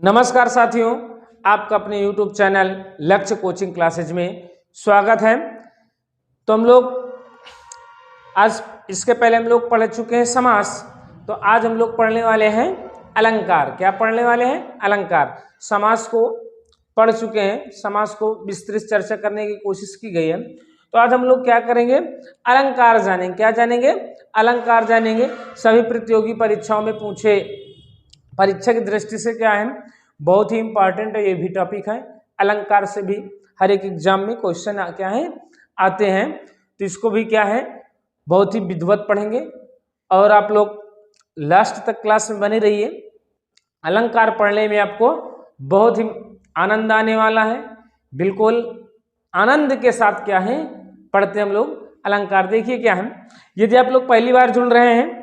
नमस्कार साथियों, आपका अपने YouTube चैनल लक्ष्य कोचिंग क्लासेज में स्वागत है। तो हम लोग आज इसके पहले हम लोग पढ़ चुके हैं समास। तो आज हम लोग पढ़ने वाले हैं अलंकार। क्या पढ़ने वाले हैं? अलंकार। समास को पढ़ चुके हैं, समास को विस्तृत चर्चा करने की कोशिश की गई है। तो आज हम लोग क्या करेंगे? अलंकार जानेंगे। क्या जानेंगे? अलंकार जानेंगे। सभी प्रतियोगी परीक्षाओं में पूछे, परीक्षा की दृष्टि से क्या है, बहुत ही इंपॉर्टेंट है, ये भी टॉपिक है। अलंकार से भी हर एक एग्जाम में क्वेश्चन क्या है आते हैं, तो इसको भी क्या है बहुत ही विधिवत पढ़ेंगे। और आप लोग लास्ट तक क्लास में बने रहिए। अलंकार पढ़ने में आपको बहुत ही आनंद आने वाला है। बिल्कुल आनंद के साथ क्या है पढ़ते हम लोग अलंकार। देखिए क्या है, यदि आप लोग पहली बार जुड़ रहे हैं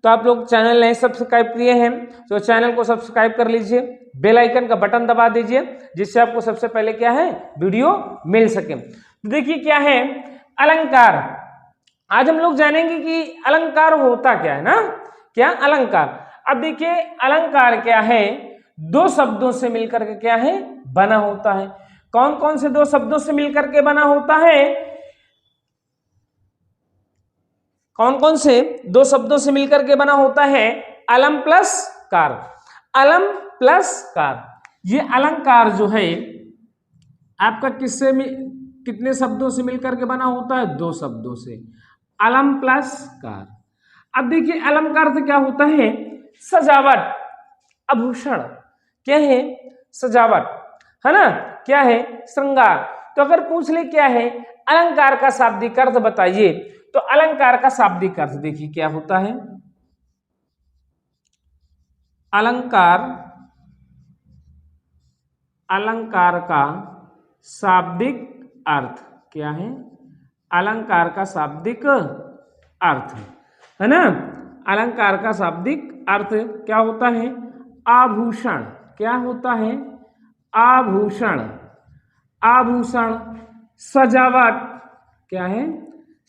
तो आप लोग चैनल नहीं सब्सक्राइब किए हैं तो चैनल को सब्सक्राइब कर लीजिए, बेल आइकन का बटन दबा दीजिए, जिससे आपको सबसे पहले क्या है वीडियो मिल सके। तो देखिए क्या है अलंकार। आज हम लोग जानेंगे कि अलंकार होता क्या है ना। क्या अलंकार? अब देखिए अलंकार क्या है, दो शब्दों से मिलकर के क्या है बना होता है। कौन कौन से दो शब्दों से मिलकर के बना होता है? कौन कौन से दो शब्दों से मिलकर के बना होता है? अलम प्लस कार। अलम प्लस कार। ये अलंकार जो है आपका किससे कितने शब्दों से मिलकर के बना होता है? दो शब्दों से, अलम प्लस कार। अब देखिए अलंकार से क्या होता है? सजावट, आभूषण। क्या है? सजावट, है ना। क्या है? श्रृंगार। तो अगर पूछ ले क्या है अलंकार का शाब्दिक अर्थ बताइए, तो अलंकार का शाब्दिक अर्थ देखिए क्या होता है। अलंकार, अलंकार का शाब्दिक अर्थ क्या है? अलंकार का शाब्दिक अर्थ है ना। अलंकार का शाब्दिक अर्थ क्या होता है? आभूषण। क्या होता है? आभूषण। आभूषण। सजावट। क्या है?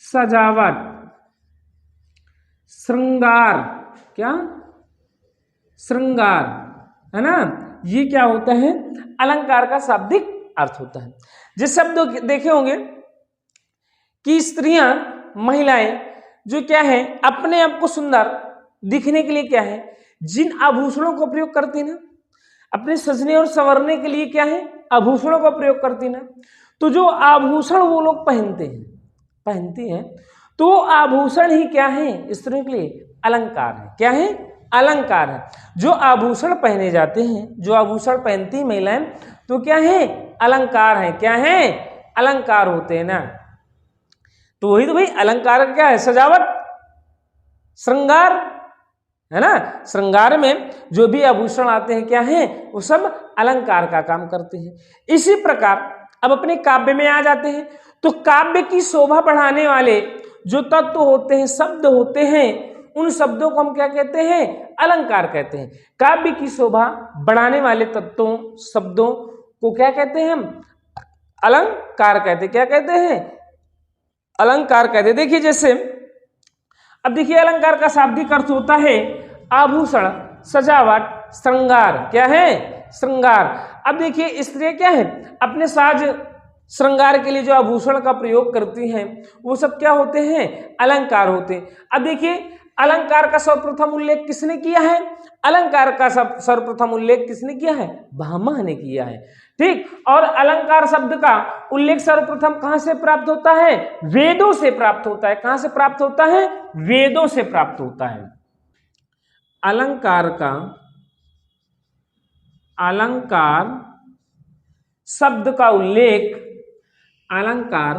सजावट। श्रृंगार। क्या? श्रृंगार, है ना। ये क्या होता है? अलंकार का शाब्दिक अर्थ होता है। जिस शब्द देखे होंगे कि स्त्रियां, महिलाएं जो क्या है अपने आप को सुंदर दिखने के लिए क्या है जिन आभूषणों का प्रयोग करती ना, अपने सजने और संवरने के लिए क्या है आभूषणों का प्रयोग करती ना, तो जो आभूषण वो लोग पहनती हैं, तो आभूषण ही क्या है स्त्रियों के लिए अलंकार है। क्या है? अलंकार है। जो आभूषण पहने जाते हैं, जो आभूषण पहनती महिलाएं, तो क्या है? अलंकार है। क्या है? अलंकार होते हैं ना। तो वही तो भाई अलंकार क्या है? सजावट, श्रृंगार, है ना। श्रृंगार में जो भी आभूषण आते हैं क्या है वो सब अलंकार का काम करते हैं। इसी प्रकार अब अपने काव्य में आ जाते हैं। तो काव्य की शोभा बढ़ाने वाले जो तत्व होते हैं, शब्द होते हैं, उन शब्दों को हम क्या कहते हैं? अलंकार कहते हैं। काव्य की शोभा बढ़ाने वाले तत्वों, शब्दों को क्या कहते हैं? हम अलंकार कहते हैं। क्या कहते हैं? अलंकार कहते हैं। देखिए जैसे अब देखिए अलंकार का शाब्दिक अर्थ होता है आभूषण, सजावट, श्रृंगार। क्या है? श्रृंगार। अब देखिए स्त्रियां क्या है अपने साज श्रृंगार के लिए जो आभूषण का प्रयोग करती हैं वो सब क्या होते हैं? अलंकार होते हैं। अब देखिए अलंकार का सर्वप्रथम उल्लेख किसने किया है? अलंकार का सर्वप्रथम उल्लेख किसने किया है? भामह ने किया है। ठीक। और अलंकार शब्द का उल्लेख सर्वप्रथम कहां से प्राप्त होता है? वेदों से प्राप्त होता है। कहां से प्राप्त होता है? वेदों से प्राप्त होता है। अलंकार का, अलंकार शब्द का उल्लेख, अलंकार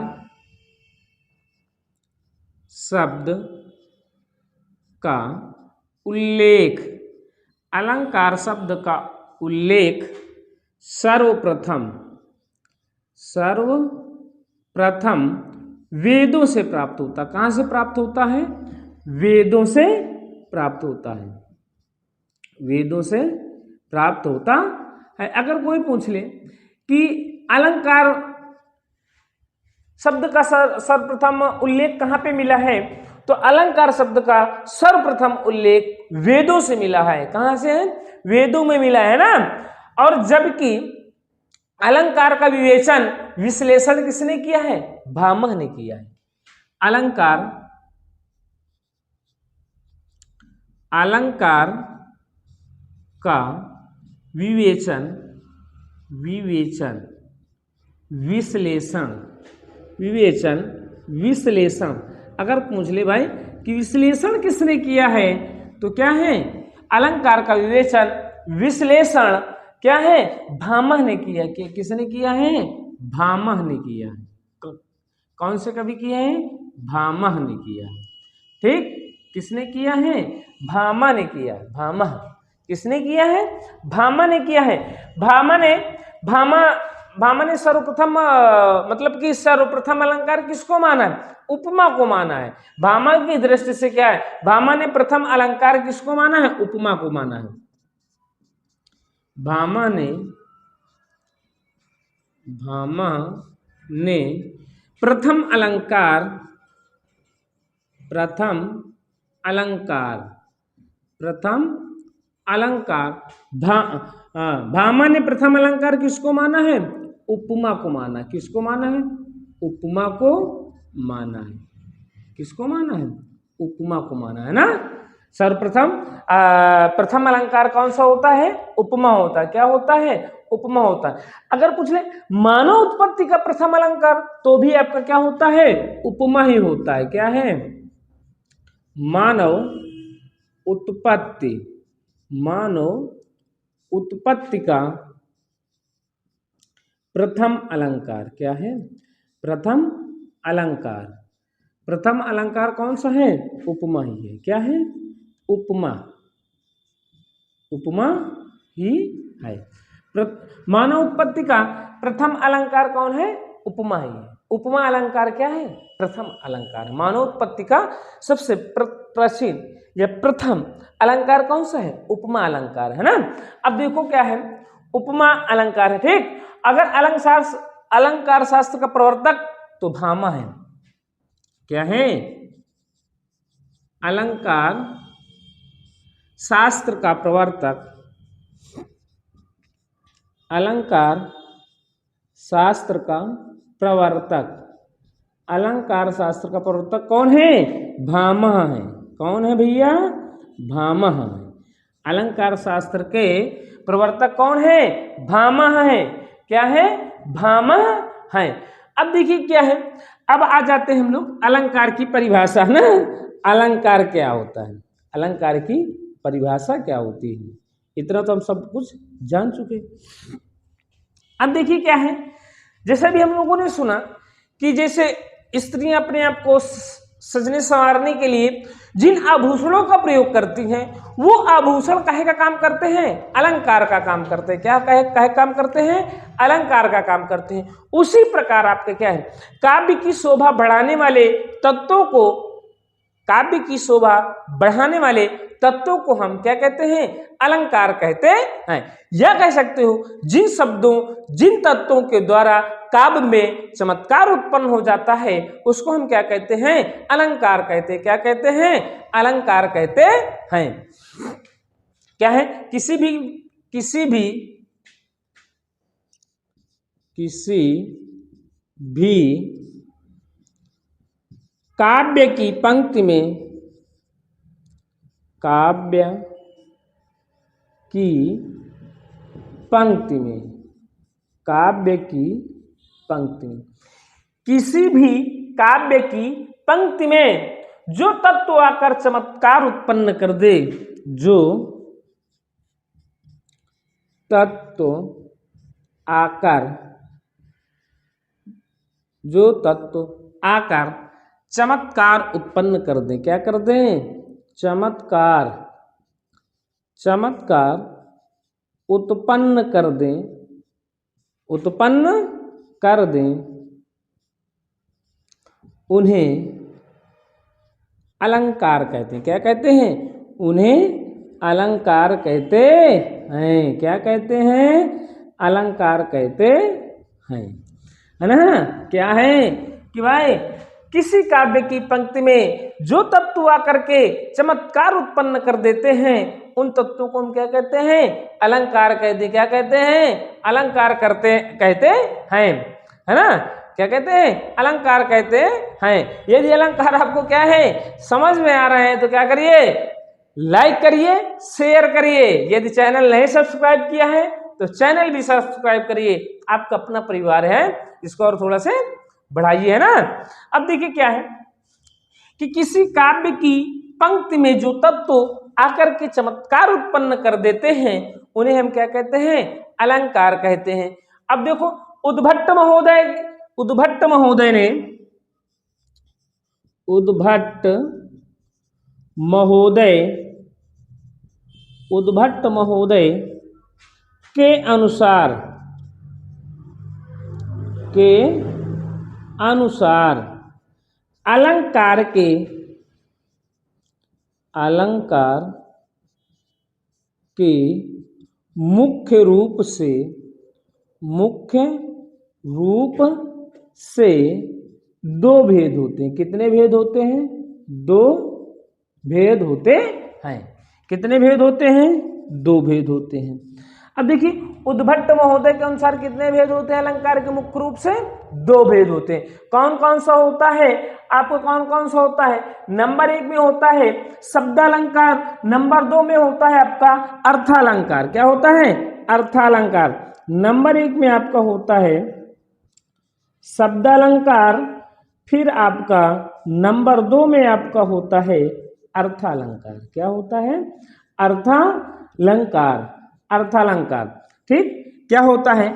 शब्द का उल्लेख, अलंकार शब्द का उल्लेख सर्वप्रथम वेदों से प्राप्त होता। कहां से प्राप्त होता है? वेदों से प्राप्त होता है। वेदों से प्राप्त होता है। अगर कोई पूछ ले कि अलंकार शब्द का सर्वप्रथम उल्लेख कहां पे मिला है, तो अलंकार शब्द का सर्वप्रथम उल्लेख वेदों से मिला है। कहां से है? वेदों में मिला है ना। और जबकि अलंकार का विवेचन विश्लेषण किसने किया है? भामह ने किया है। अलंकार का विवेचन विश्लेषण अगर पूछ ले भाई कि विश्लेषण किसने किया है, तो क्या है? अलंकार का विश्लेषण क्या है? भामह ने किया। किसने किया है? भामह ने किया है। कौन से कवि किया है? भामह ने किया है। ठीक, किसने किया है? भामह ने किया है। भामह किसने किया है? भामह ने किया है। भामह ने सर्वप्रथम मतलब कि सर्वप्रथम अलंकार किसको माना है? उपमा को माना है। भामह की दृष्टि से क्या है? भामह ने प्रथम अलंकार किसको माना है? उपमा को माना है। भामह ने प्रथम अलंकार भामह ने प्रथम अलंकार किसको माना है? उपमा को माना। किसको माना है? उपमा को माना है। किसको माना है? उपमा को माना है ना। सर्वप्रथम प्रथम अलंकार कौन सा होता है? उपमा होता है। क्या होता है? उपमा होता है। अगर पूछ ले मानव उत्पत्ति का प्रथम अलंकार, तो भी आपका क्या होता है? उपमा ही होता है। क्या है? मानव उत्पत्ति का प्रथम अलंकार क्या है? प्रथम अलंकार कौन सा है? उपमा ही है। क्या है? उपमा ही है। मानव उत्पत्ति का प्रथम अलंकार कौन है? उपमा ही है। उपमा अलंकार क्या है? प्रथम अलंकार। मानव उत्पत्ति का सबसे प्राचीन या प्रथम अलंकार कौन सा है? उपमा अलंकार है ना। अब देखो क्या है? उपमा अलंकार है। ठीक, अगर अलंकार शास्त्र का प्रवर्तक तो भामह है। क्या है? अलंकार शास्त्र का प्रवर्तक कौन है? भामह है। कौन है भैया? भामह है। अलंकार शास्त्र के प्रवर्तक कौन है? भामह है। क्या है? भामह है। अब देखिए क्या है, अब आ जाते हैं हम लोग अलंकार की परिभाषा ना। अलंकार क्या होता है? अलंकार की परिभाषा क्या होती है? इतना तो हम सब कुछ जान चुके। अब देखिए क्या है, जैसे भी हम लोगों ने सुना कि जैसे स्त्रियां अपने आप को सजने संवारने के लिए जिन आभूषणों का प्रयोग करती हैं, वो आभूषण काहे का काम करते हैं? अलंकार का काम करते हैं। क्या काहे काम करते हैं? अलंकार का काम करते हैं। उसी प्रकार आपके क्या है, काव्य की शोभा बढ़ाने वाले तत्वों को, काव्य की शोभा बढ़ाने वाले तत्वों को हम क्या कहते हैं? अलंकार कहते हैं। यह कह सकते हो जिन शब्दों, जिन तत्वों के द्वारा काव्य में चमत्कार उत्पन्न हो जाता है, उसको हम क्या कहते हैं? अलंकार कहते हैं। क्या कहते हैं? अलंकार कहते हैं। क्या है? किसी भी काव्य की पंक्ति में, किसी भी काव्य की पंक्ति में जो तत्व आकर चमत्कार उत्पन्न कर दे, जो तत्व आकर चमत्कार उत्पन्न कर दे। क्या कर दे? चमत्कार उत्पन्न कर दे, उन्हें अलंकार कहते हैं। क्या कहते हैं? उन्हें अलंकार कहते हैं। क्या कहते हैं? अलंकार कहते हैं, है ना। क्या है कि भाई किसी काव्य की पंक्ति में जो तत्व आकर के चमत्कार उत्पन्न कर देते हैं, उन तत्वों को हम क्या कहते हैं? अलंकार कहते हैं। क्या कहते हैं? अलंकार कहते हैं, है ना? क्या कहते हैं? अलंकार कहते हैं। यदि अलंकार आपको क्या है समझ में आ रहे हैं तो क्या करिए? लाइक करिए, शेयर करिए। यदि चैनल नहीं सब्सक्राइब किया है तो चैनल भी सब्सक्राइब करिए। आपका अपना परिवार है, इसको और थोड़ा से बढ़ाइए, है ना? अब देखिए क्या है कि किसी काव्य की पंक्ति में जो तत्व आकर के चमत्कार उत्पन्न कर देते हैं उन्हें हम क्या कहते हैं? अलंकार कहते हैं। अब देखो उद्भट महोदय ने उद्भट महोदय के अनुसार अलंकार के मुख्य रूप से दो भेद होते हैं। कितने भेद होते हैं? दो भेद होते हैं। कितने भेद होते हैं? दो भेद होते हैं। अब देखिए उद्भट महोदय के अनुसार कितने भेद होते हैं? अलंकार के मुख्य रूप से दो भेद होते हैं। कौन कौन सा होता है? आपको कौन कौन सा होता है? नंबर 1 में होता है शब्दालंकार, नंबर 2 में होता है आपका अर्थालंकार। क्या होता है? अर्थालंकार। नंबर 1 में आपका होता है शब्दालंकार, फिर आपका नंबर 2 में आपका होता है अर्थालंकार। क्या होता है? अर्थालंकार। ठीक, क्या होता है?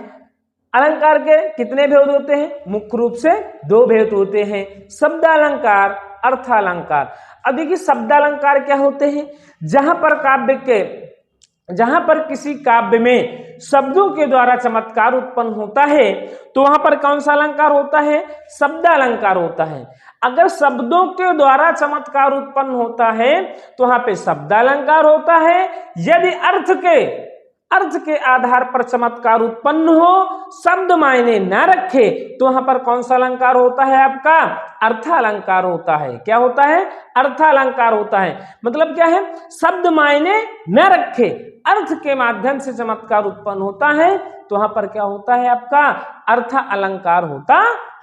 अलंकार के कितने भेद होते हैं? मुख्य रूप से दो भेद होते हैं, शब्दालंकार, अर्थालंकार। अब देखिए शब्दालंकार क्या होते हैं? जहां पर किसी काव्य में शब्दों के द्वारा चमत्कार उत्पन्न होता है तो वहां पर कौन सा अलंकार होता है? शब्दालंकार होता है। अगर शब्दों के द्वारा चमत्कार उत्पन्न होता है तो वहां पे शब्दालंकार होता है। यदि अर्थ के आधार पर चमत्कार उत्पन्न हो, शब्द मायने न रखे, तो वहां पर कौन सा अलंकार होता है? आपका अर्थालंकार होता है। क्या होता है? अर्थालंकार होता है। मतलब क्या है? शब्द मायने न रखे, अर्थ के माध्यम से चमत्कार उत्पन्न होता है तो वहां पर क्या होता है? आपका अर्थ अलंकार होता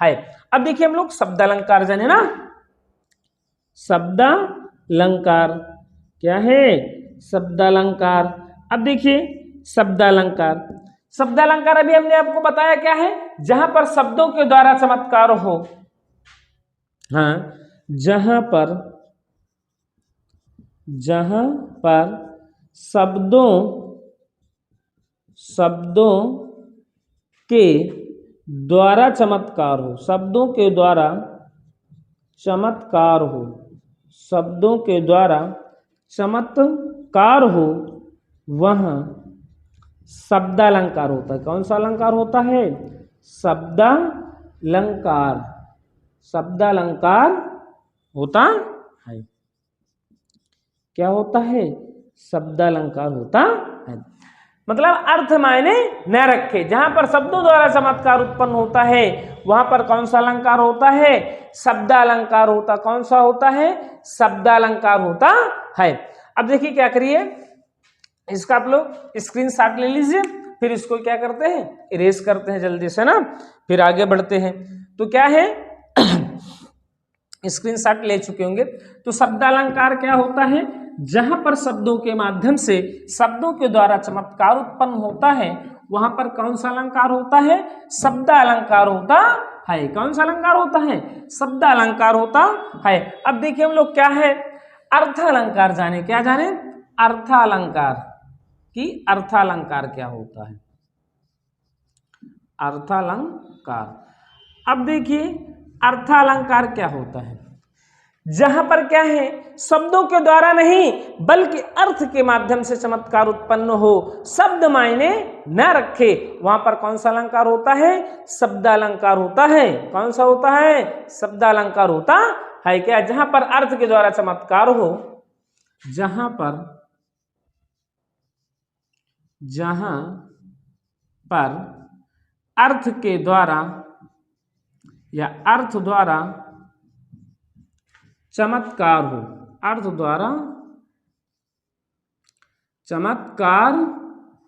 है। अब देखिए हम लोग शब्दालंकार जाने ना। शब्दालंकार क्या है? शब्दालंकार। अब देखिए शब्दालंकार अभी हमने आपको बताया क्या है? जहां पर शब्दों के द्वारा चमत्कार हो। जहां पर शब्दों के द्वारा चमत्कार हो। शब्दों के द्वारा चमत्कार हो वहां शब्दालंकार होता है। कौन सा अलंकार होता है? शब्दालंकार होता है। क्या होता है? शब्दालंकार होता है। मतलब अर्थ मायने न रखे, जहां पर शब्दों द्वारा चमत्कार उत्पन्न होता है वहां पर कौन सा अलंकार होता है? शब्दालंकार होता। कौन सा होता है? शब्दालंकार होता है। अब देखिए क्या करिए, इसका आप लोग स्क्रीनशॉट ले लीजिए, फिर इसको क्या करते हैं? इरेज करते हैं जल्दी से ना, फिर आगे बढ़ते हैं। तो क्या है स्क्रीनशॉट ले चुके होंगे। तो शब्दालंकार क्या होता है? जहां पर शब्दों के माध्यम से शब्दों के द्वारा चमत्कार उत्पन्न होता है वहां पर कौन सा अलंकार होता है? शब्दालंकार होता है। कौन सा अलंकार होता है? शब्दालंकार होता है। अब देखिए हम लोग क्या है अर्थालंकार जाने। क्या जाने? अर्थालंकार की अर्थालंकार क्या होता है? अर्थालंकार। अब देखिए अर्थालंकार क्या होता है? जहां पर क्या है शब्दों के द्वारा नहीं बल्कि अर्थ के माध्यम से चमत्कार उत्पन्न हो, शब्द मायने न रखे, वहां पर कौन सा अलंकार होता है? शब्दालंकार होता है। कौन सा होता है? शब्दालंकार होता है। क्या? जहां पर अर्थ के द्वारा चमत्कार हो, जहां पर अर्थ के द्वारा या अर्थ द्वारा चमत्कार हो, अर्थ द्वारा चमत्कार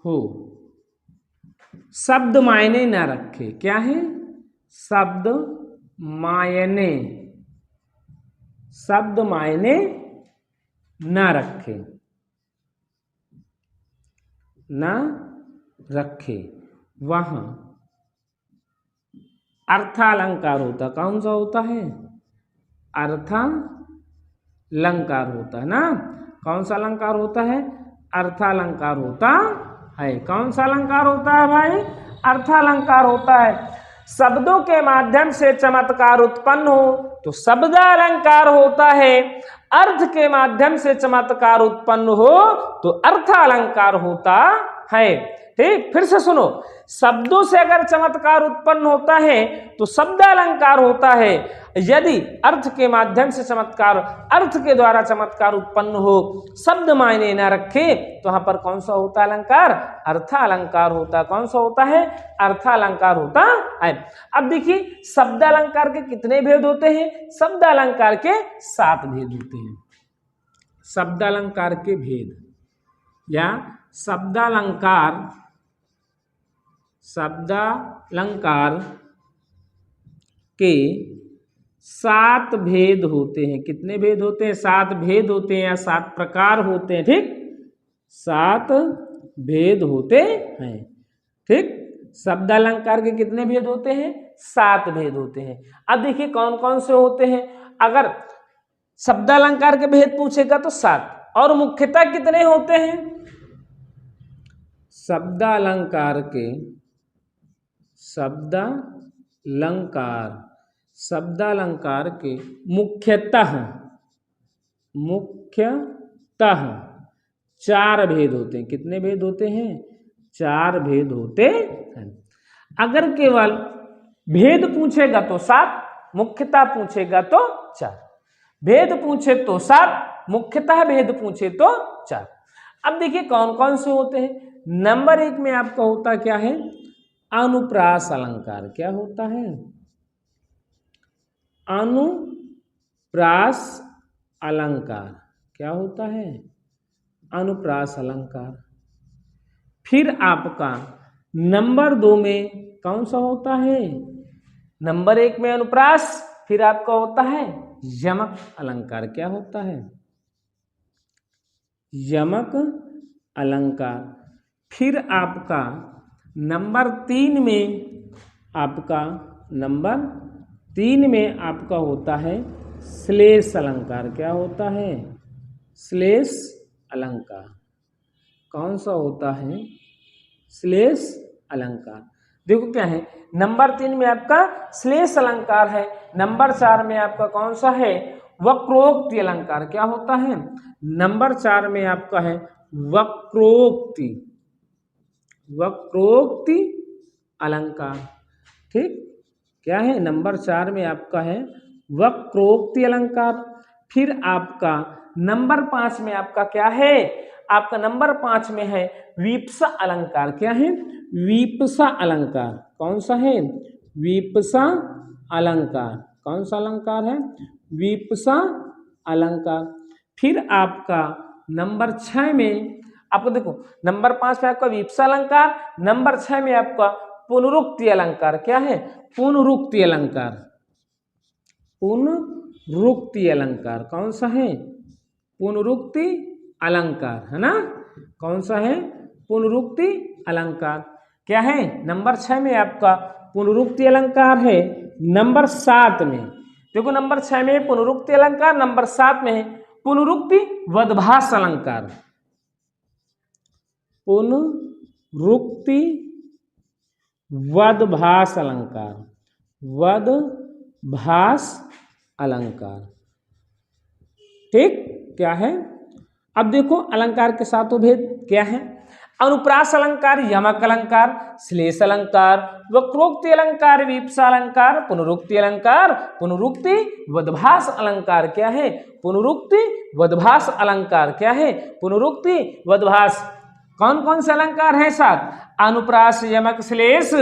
हो, शब्द मायने न रखे। क्या है? शब्द मायने, शब्द मायने न रखे, न रखे। वहां अर्थालंकार होता। कौन सा होता है? अर्थालंकार होता है ना। कौन सा अलंकार होता है? अर्थालंकार होता है। कौन सा अलंकार होता है भाई? अर्थालंकार होता है। शब्दों के माध्यम से चमत्कार उत्पन्न हो तो शब्दालंकार होता है। अर्थ के माध्यम से चमत्कार उत्पन्न हो तो अर्थालंकार होता है। ठीक, फिर से सुनो। शब्दों से अगर चमत्कार उत्पन्न होता है तो शब्दालंकार होता है। यदि अर्थ के माध्यम से चमत्कार, अर्थ के द्वारा चमत्कार उत्पन्न हो, शब्द मायने न रखे, तो वहां पर कौन सा होता है अलंकार? अर्थालंकार होता। कौन सा होता है? अर्थालंकार होता है। अब देखिए शब्दालंकार के कितने भेद होते हैं? शब्दालंकार के 7 भेद होते हैं। शब्दालंकार के भेद या शब्दालंकार के 7 भेद होते हैं। कितने भेद होते हैं? 7 भेद होते हैं या 7 प्रकार होते हैं। ठीक, 7 भेद होते हैं। ठीक, शब्दालंकार के कितने भेद होते हैं? 7 भेद होते हैं। अब देखिए कौन कौन से होते हैं। अगर शब्दालंकार के भेद पूछेगा तो 7, और मुख्यतः कितने होते हैं? शब्दालंकार के मुख्यतः 4 भेद होते हैं। कितने भेद होते हैं? 4 भेद होते हैं। अगर केवल भेद पूछेगा तो 7, मुख्यतः पूछेगा तो 4। भेद पूछे तो 7, मुख्यतः भेद पूछे तो 4। अब देखिए कौन कौन से होते हैं। नंबर 1 में आपका होता क्या है? अनुप्रास अलंकार। क्या होता है? अनुप्रास अलंकार। क्या होता है? अनुप्रास अलंकार। फिर आपका नंबर 2 में कौन सा होता है? नंबर 1 में अनुप्रास, फिर आपका होता है यमक अलंकार। क्या होता है? यमक अलंकार। फिर आपका नंबर 3 में आपका होता है श्लेष अलंकार। क्या होता है? श्लेष अलंकार। कौन सा होता है? श्लेष अलंकार। देखो क्या है, नंबर 3 में आपका श्लेष अलंकार है। नंबर 4 में आपका कौन सा है? वक्रोक्ति अलंकार। क्या होता है? नंबर 4 में आपका है वक्रोक्ति अलंकार। ठीक, क्या है? नंबर 4 में आपका है वक्रोक्ति अलंकार। फिर आपका नंबर 5 में आपका क्या है? आपका नंबर 5 में है वीप्सा अलंकार। क्या है? वीप्सा अलंकार। कौन सा है? वीप्सा अलंकार। कौन सा अलंकार है? वीप्सा अलंकार। फिर आपका नंबर 6 में आपको देखो, नंबर 5 में आपका वीप्सा अलंकार, नंबर 6 में आपका पुनरुक्ति अलंकार। क्या है? पुनरुक्ति अलंकार। पुनरुक्ति अलंकार। कौन सा है? पुनरुक्ति अलंकार, है ना। कौन सा है? पुनरुक्ति अलंकार। क्या है? नंबर 6 में आपका पुनरुक्ति अलंकार है। नंबर 7 में देखो, नंबर 6 में पुनरुक्ति अलंकार, नंबर 7 में है पुनरुक्ति वदभास अलंकार। पुनरुक्ति वदभास अलंकार। वदभास अलंकार। ठीक, क्या है? अब देखो अलंकार के 7 भेद क्या है। अनुप्रास अलंकार, यमक अलंकार, श्लेष अलंकार, वक्रोक्ति अलंकार, वीप्सा अलंकार, पुनरुक्ति अलंकार, पुनरुक्ति वदभास अलंकार। क्या है? पुनरुक्ति वदभास अलंकार। क्या है? पुनरुक्ति वदभास। कौन कौन से अलंकार हैं? 7। अनुप्रास, यमक, श्लेष,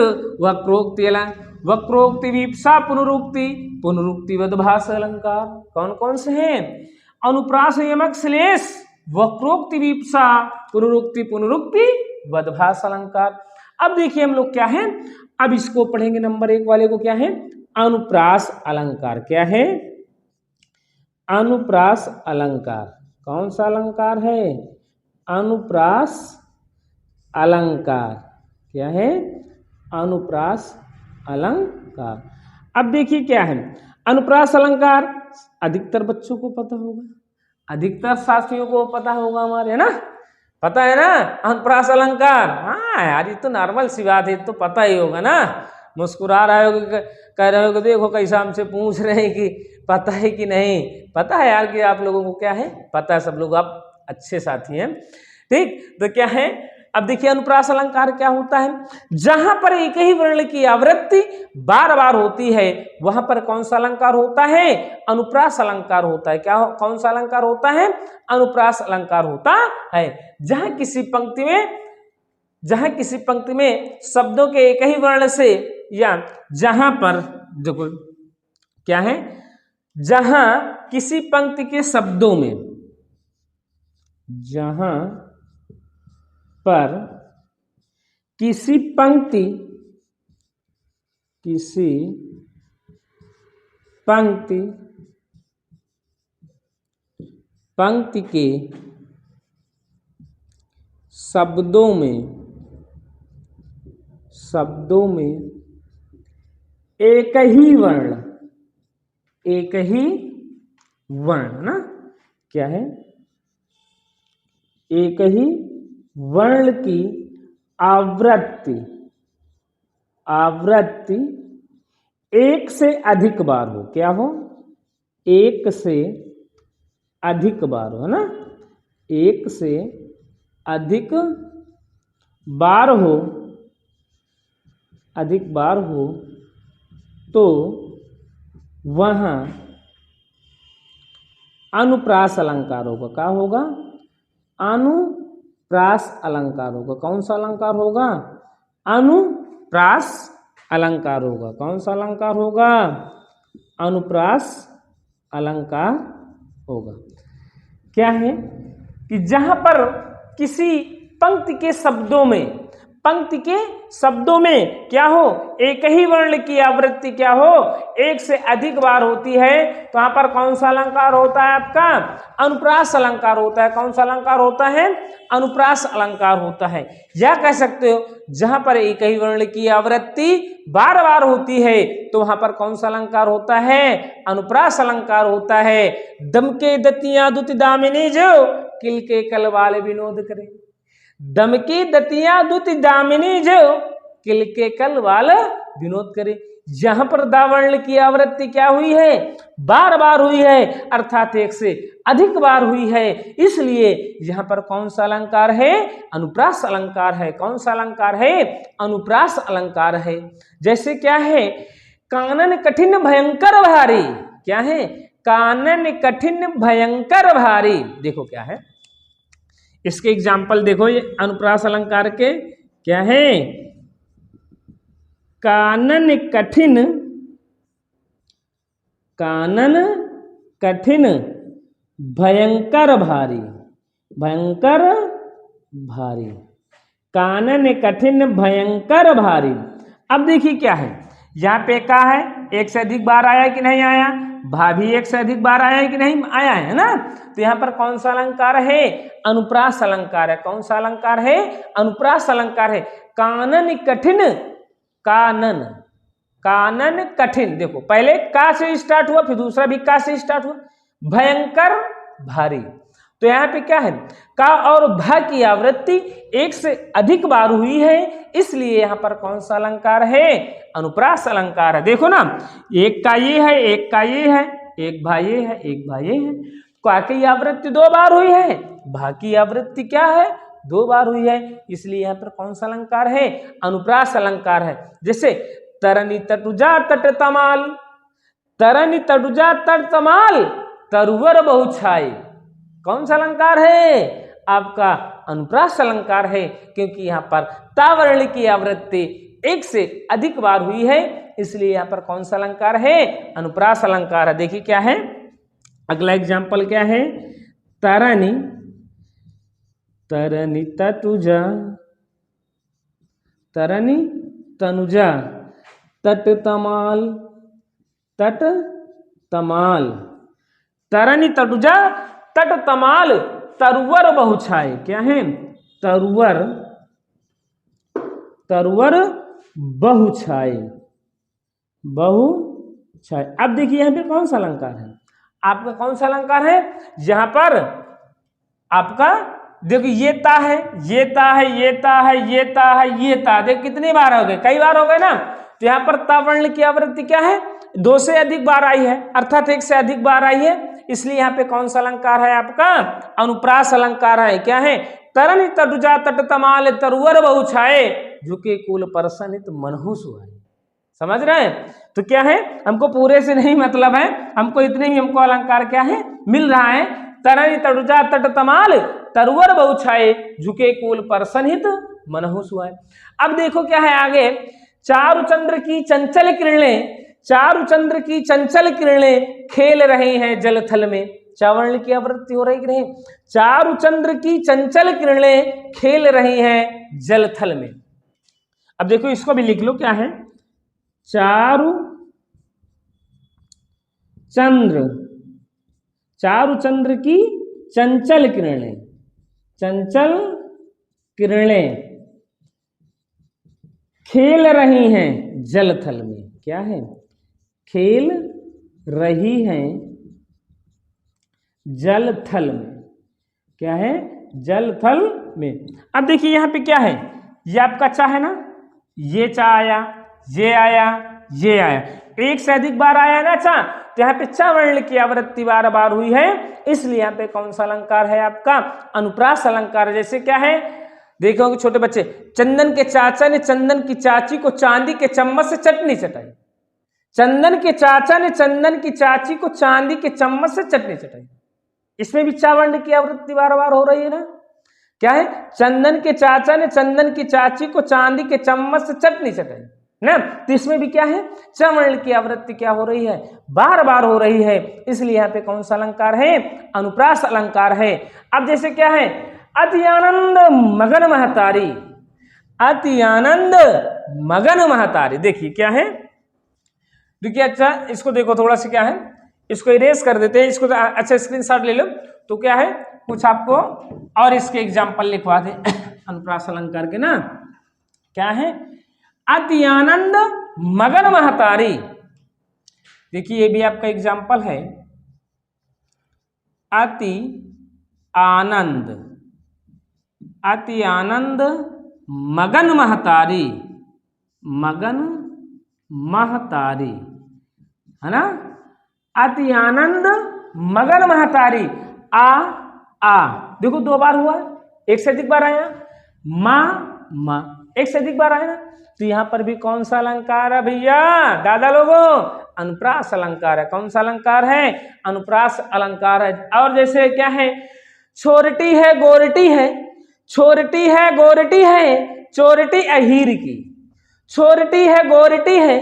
वक्रोक्ति अलंकार, वक्रोक्ति, वीप्सा, पुनरुक्ति वदभास अलंकार। कौन कौन से हैं? अनुप्रास, यमक, श्लेष, वक्रोक्ति विप्सा पुनरुक्ति पुनरुक्ति वदभास अलंकार। अब देखिए हम लोग क्या है, अब इसको पढ़ेंगे नंबर 1 वाले को, क्या है अनुप्रास अलंकार। क्या है अनुप्रास अलंकार। कौन सा अलंकार है अनुप्रास अलंकार। क्या है अनुप्रास अलंकार। अब देखिए क्या है अनुप्रास अलंकार, अधिकतर बच्चों को पता होगा, अधिकतर साथियों को पता होगा हमारे, है ना, पता है ना अनुप्रास अलंकार। हाँ यार ये तो नॉर्मल सी बात है, तो पता ही होगा ना। मुस्कुरा रहे हो, कह रहे हो कि देखो कैसा हमसे पूछ रहे हैं कि पता है कि नहीं। पता है यार कि आप लोगों को क्या है पता है, सब लोग आप अच्छे साथी हैं। ठीक, तो क्या है अब देखिए अनुप्रास अलंकार क्या होता है, जहां पर एक ही वर्ण की आवृत्ति बार बार होती है वहां पर कौन सा अलंकार होता है अनुप्रास अलंकार होता है। क्या कौन सा अलंकार होता है अनुप्रास अलंकार होता है। जहां किसी पंक्ति में शब्दों के एक ही वर्ण से, या जहां पर देखो क्या है जहां किसी पंक्ति के शब्दों में, जहां पर किसी पंक्ति के शब्दों में एक ही वर्ण ना, क्या है एक ही वर्ण की आवृत्ति एक से अधिक बार हो। क्या हो एक से अधिक बार हो, है ना, एक से अधिक बार हो तो वहां अनुप्रास अलंकार होगा। क्या होगा अनुप्रास अलंकार होगा। कौन सा अलंकार होगा अनुप्रास अलंकार होगा। कौन सा अलंकार होगा अनुप्रास अलंकार होगा। क्या है कि जहां पर किसी पंक्ति के शब्दों में क्या हो एक ही वर्ण की आवृत्ति क्या हो एक से अधिक बार होती है, तो वहां पर कौन सा अलंकार होता है आपका अनुप्रास अलंकार होता है। कौन सा अलंकार होता है अनुप्रास अलंकार होता है। या कह सकते हो जहां पर एक ही वर्ण की आवृत्ति बार बार होती है तो वहां पर कौन सा अलंकार होता है अनुप्रास अलंकार होता है। दम के दतियां दुति दामिनी जो किल के कल वाले विनोद करे। दम की दतियां दुति दामिनी जो किल के कल वाले विनोद करे। जहां पर दावर्ण की आवृत्ति क्या हुई है बार बार हुई है, अर्थात एक से अधिक बार हुई है, इसलिए यहां पर कौन सा अलंकार है अनुप्रास अलंकार है। कौन सा अलंकार है अनुप्रास अलंकार है। जैसे क्या है कानन कठिन भयंकर भारी। क्या है कानन कठिन भयंकर भारी। देखो क्या है इसके एग्जाम्पल देखो, ये अनुप्रास अलंकार के क्या है कानन कठिन भयंकर भारी। कानन कठिन भयंकर भारी। अब देखिए क्या है यहाँ पे क्या है एक से अधिक बार आया कि नहीं आया, भा भी एक से अधिक बार आया है कि नहीं आया है ना। तो यहाँ पर कौन सा अलंकार है अनुप्रास अलंकार है। कौन सा अलंकार है अनुप्रास अलंकार है। कानन कठिन कानन कठिन। देखो पहले का से स्टार्ट हुआ फिर दूसरा भी का से स्टार्ट हुआ। भयंकर भारी। तो यहाँ पे क्या है का और भ की आवृत्ति एक से अधिक बार हुई है, इसलिए यहाँ पर कौन सा अलंकार है अनुप्रास अलंकार है। देखो ना एक का ये है एक का ये है, एक भा ये है एक भा ये है। का की आवृत्ति 2 बार हुई है, भा की आवृत्ति क्या है 2 बार हुई है, इसलिए यहाँ पर कौन सा अलंकार है अनुप्रास अलंकार है। जैसे तरनी तटुजा तट तमाल, तरनी तटुजा तट तमाल तरुवर बहु छाई। कौन सा अलंकार है आपका अनुप्रास अलंकार है, क्योंकि यहाँ पर तावर्ण की आवृत्ति एक से अधिक बार हुई है, इसलिए यहाँ पर कौन सा अलंकार है अनुप्रास अलंकार है। देखिए क्या है अगला एग्जाम्पल क्या है तरनी तरनी ततुजा, तरनी तनुजा, तट तमाल, तट तमाल, तरनी तटुजा तट तमाल, तरुवर बहुछाए। क्या है? तरुवर, तरुवर बहुछाए, बहुछाए। अब देखिए यहाँ पे कौन सा अलंकार है, आपका कौन सा अलंकार है? यहाँ पर आपका देखो ये ता है, ये ता है, ये ता है, ये ता है, ये ता। देख कितनी बार हो गए, कई बार हो गए ना। तो यहाँ पर ता वर्ण की आवृत्ति क्या है? 2 से अधिक बार आई है, अर्थात 1 से अधिक बार आई है, इसलिए यहाँ पे कौन सा अलंकार है आपका? अनुप्रास अलंकार है। क्या है? तरन तटुजा तट तमाल, तरुवर बहुछाए, झुके कुल परसनित मनहु सुहाए। समझ रहे हैं? तो क्या है, हमको पूरे से नहीं मतलब है, हमको इतने ही हमको अलंकार क्या है मिल रहा है। तरन तटुजा तट तमाल, तरुवर बहुछाए, झुके कुल परसनित मनहु सुहाए। अब देखो क्या है आगे, चारु चंद्र की चंचल किरणें, चारु चंद्र की चंचल किरणें खेल रही हैं जल थल में। चावर्ण की आवृत्ति हो रही कि नहीं? चारु चंद्र की चंचल किरणें खेल रही हैं जल थल में। अब देखो इसको भी लिख लो, क्या है? चारु चंद्र, चारु चंद्र की चंचल किरणें, चंचल किरणें खेल रही हैं जल थल में। क्या है? खेल रही हैं जल थल में। क्या है? जल थल में। अब देखिए यहाँ पे क्या है, ये आपका चा है ना, ये चा आया, ये आया, ये आया, 1 से अधिक बार आया ना चा, तो यहाँ पे चा वर्ण की आवृत्ति बार बार हुई है, इसलिए यहाँ पे कौन सा अलंकार है आपका? अनुप्रास अलंकार। जैसे क्या है, देखोगे छोटे बच्चे, चंदन के चाचा ने चंदन की चाची को चांदी के चम्मच से चटनी चटाई। चंदन के चाचा ने चंदन की चाची को चांदी के चम्मच से चटनी चटाई। इसमें भी चा वर्ण की आवृत्ति बार बार हो रही है ना। क्या है? चंदन के चाचा ने चंदन की चाची को चांदी के चम्मच से चटनी चटाई ना, तो इसमें भी क्या है? चा वर्ण की आवृत्ति क्या हो रही है? बार बार हो रही है, इसलिए यहाँ पे कौन सा अलंकार है? अनुप्रास अलंकार है। अब जैसे क्या है, अति आनंद मगन महतारी, अति आनंद मगन महतारी। देखिए क्या है, देखिए अच्छा इसको देखो थोड़ा सा, क्या है इसको इरेज कर देते हैं, इसको अच्छा स्क्रीनशॉट ले लो। तो क्या है, कुछ आपको और इसके एग्जाम्पल लिखवा दे अनुप्रास अलंकार के ना। क्या है? अति आनंद मगन महतारी। देखिए ये भी आपका एग्जाम्पल है, अति आनंद, अति आनंद मगन महतारी, मगन महतारी है ना। अति आनंद मगन महतारी, आ देखो 2 बार हुआ, 1 से अधिक बार आया, मा 1 से अधिक बार आया ना, तो यहां पर भी कौन सा अलंकार है भैया दादा लोगों? अनुप्रास अलंकार है। कौन सा अलंकार है? अनुप्रास अलंकार है। और जैसे क्या है, छोरटी है गोरटी है, छोरटी है गोरटी है, चोरटी अहीर की, छोरटी है गोरटी है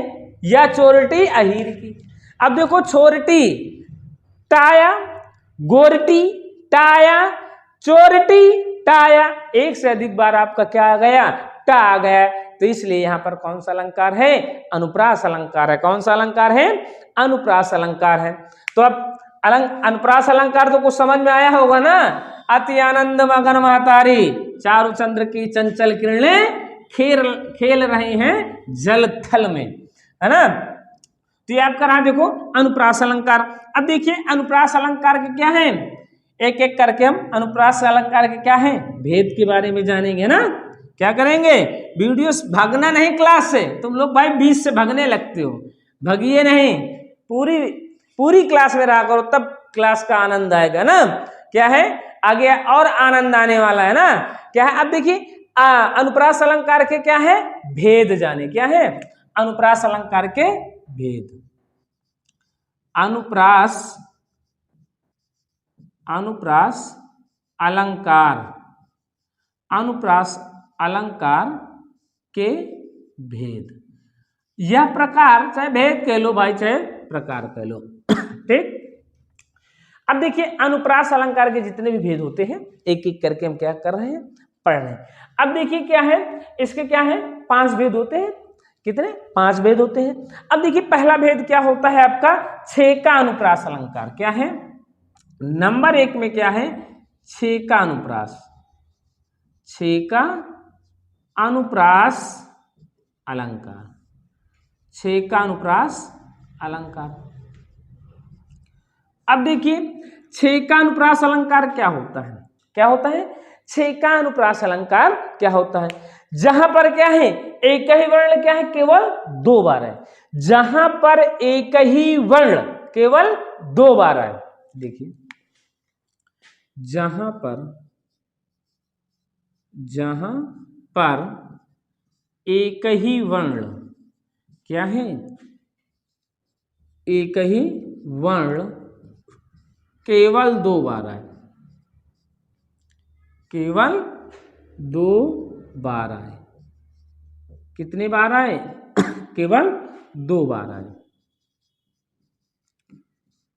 या चोरटी अहीर की। अब देखो छोरटी टाया, गोरटी टाया, चोरटी टाया, 1 से अधिक बार आपका क्या आ गया? टा आ गया, तो इसलिए यहां पर कौन सा अलंकार है? अनुप्रास अलंकार है। कौन सा अलंकार है? अनुप्रास अलंकार है। तो अब अनुप्रास अलंकार तो कुछ समझ में आया होगा ना। अति आनंद मगन महतारी, चारु चंद्र की चंचल किरणें खेल रहे हैं जल थल में, है ना। तो ये आपका रहा देखो अनुप्रास अलंकार। अब देखिए अनुप्रास अलंकार के क्या है, एक एक करके हम अनुप्रास अलंकार के क्या है भेद के बारे में जानेंगे ना। क्या करेंगे, वीडियो भागना नहीं क्लास से, तुम लोग भाई बीच से भागने लगते हो, भगिए नहीं, पूरी क्लास में रहा करो, तब क्लास का आनंद आएगा ना। क्या है आगे और आनंद आने वाला है ना। क्या है, अब देखिए अनुप्रास अलंकार के क्या है भेद जाने। क्या है अनुप्रास अलंकार के भेद। अनुप्रास अलंकार, अनुप्रास अलंकार के भेद, यह प्रकार, चाहे भेद कह लो भाई चाहे प्रकार कह लो, ठीक। अब देखिए अनुप्रास अलंकार के जितने भी भेद होते हैं एक एक करके हम क्या कर रहे हैं, पढ़ रहे हैं। अब देखिए क्या है, इसके क्या है 5 भेद होते हैं। कितने? 5 भेद होते हैं। अब देखिए पहला भेद क्या होता है आपका, छेका अनुप्रास अलंकार। क्या है? नंबर 1 में क्या है, छेका अनुप्रास, छेका अनुप्रास अलंकार, छेका अनुप्रास अलंकार। अब देखिए छेका अनुप्रास अलंकार क्या होता है, क्या होता है? छेका अनुप्रास अलंकार क्या होता है, जहां पर क्या है एक ही वर्ण क्या है केवल 2 बार है, जहां पर एक ही वर्ण केवल 2 बार है। देखिए जहां पर एक ही वर्ण क्या है, एक ही वर्ण केवल 2 बार आए, केवल 2 बार आए। कितने बार आए? केवल 2 बार आए।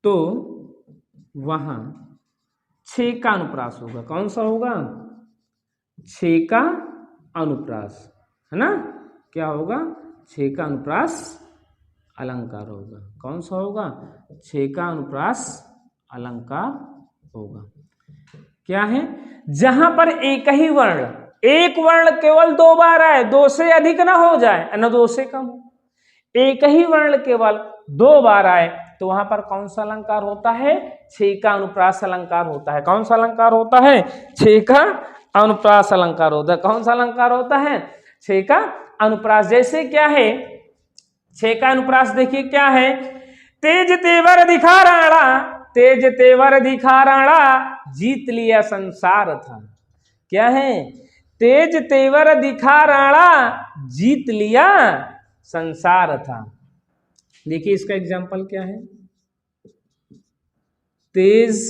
तो वहां छेका अनुप्रास होगा। कौन सा होगा? छेका अनुप्रास, है ना? क्या होगा? छेका अनुप्रास अलंकार होगा। कौन सा होगा? छेका अनुप्रास अलंकार होगा। क्या है? जहां पर एक ही वर्ण, एक वर्ण केवल 2 बार आए, 2 से अधिक ना हो जाए न 2 से कम, एक ही वर्ण केवल 2 बार आए तो वहां पर कौन सा अलंकार होता है? छेका अनुप्रास अलंकार होता है। कौन सा अलंकार होता है? छेका अनुप्रास अलंकार होता है। कौन सा अलंकार होता है? छेका अनुप्रास। जैसे क्या है छेका अनुप्रास, देखिए क्या है, तेज तेवर दिखा राणा, तेज तेवर दिखा राणा, जीत लिया संसार था। क्या है? तेज तेवर दिखा राणा, जीत लिया संसार था। देखिए इसका एग्जाम्पल क्या है, तेज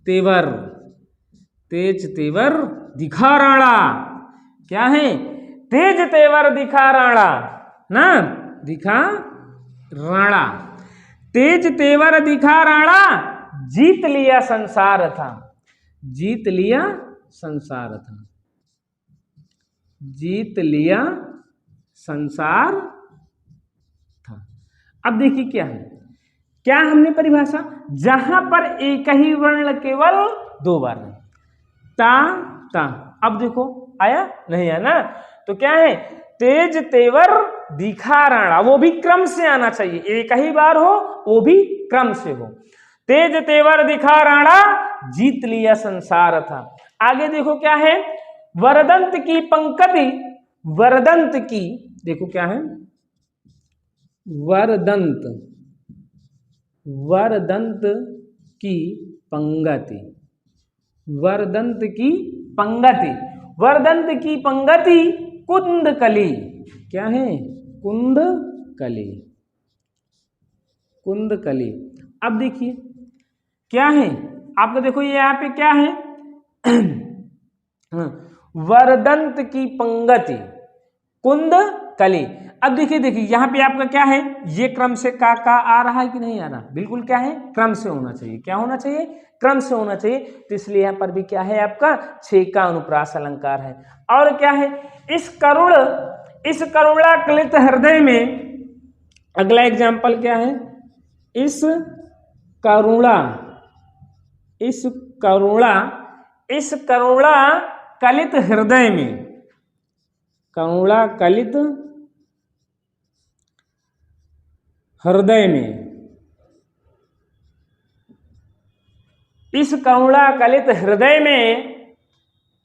तेवर, तेज तेवर दिखा राणा। क्या है? तेज तेवर दिखा राणा ना, दिखा राणा, तेज तेवर दिखा राणा, जीत लिया संसार था, जीत लिया संसार था, जीत लिया संसार था। अब देखिए क्या है, क्या हमने परिभाषा, जहां पर एक ही वर्ण केवल 2 बार है, ता ता। अब देखो आया नहीं है ना, तो क्या है, तेज तेवर दिखा राणा, वो भी क्रम से आना चाहिए, एक ही बार हो वो भी क्रम से हो। तेज तेवर दिखा राणा, जीत लिया संसार था। आगे देखो क्या है, वरदंत की पंक्ति, वरदंत की, देखो क्या है, वरदंत, वरदंत की पंगति, वरदंत की पंगति, वरदंत की पंगति कुंदकली। क्या है? कुंदकली, कुंदकली। अब देखिए क्या है, आपको देखो ये यहाँ पे क्या है वरदंत की पंगति कुंदकली। अब देखिए देखिए यहाँ पे आपका क्या है, ये क्रम से का आ रहा है कि नहीं आ रहा? बिल्कुल क्या है, क्रम से होना चाहिए। क्या होना चाहिए? क्रम से होना चाहिए। तो इसलिए यहाँ पर भी क्या है आपका छेका अनुप्रास अलंकार है। और क्या है, इस करुणाकलित हृदय में, अगला एग्जाम्पल क्या है, इस करुणा कलित हृदय में, करुणा कलित हृदय में, इस करुणा कलित हृदय में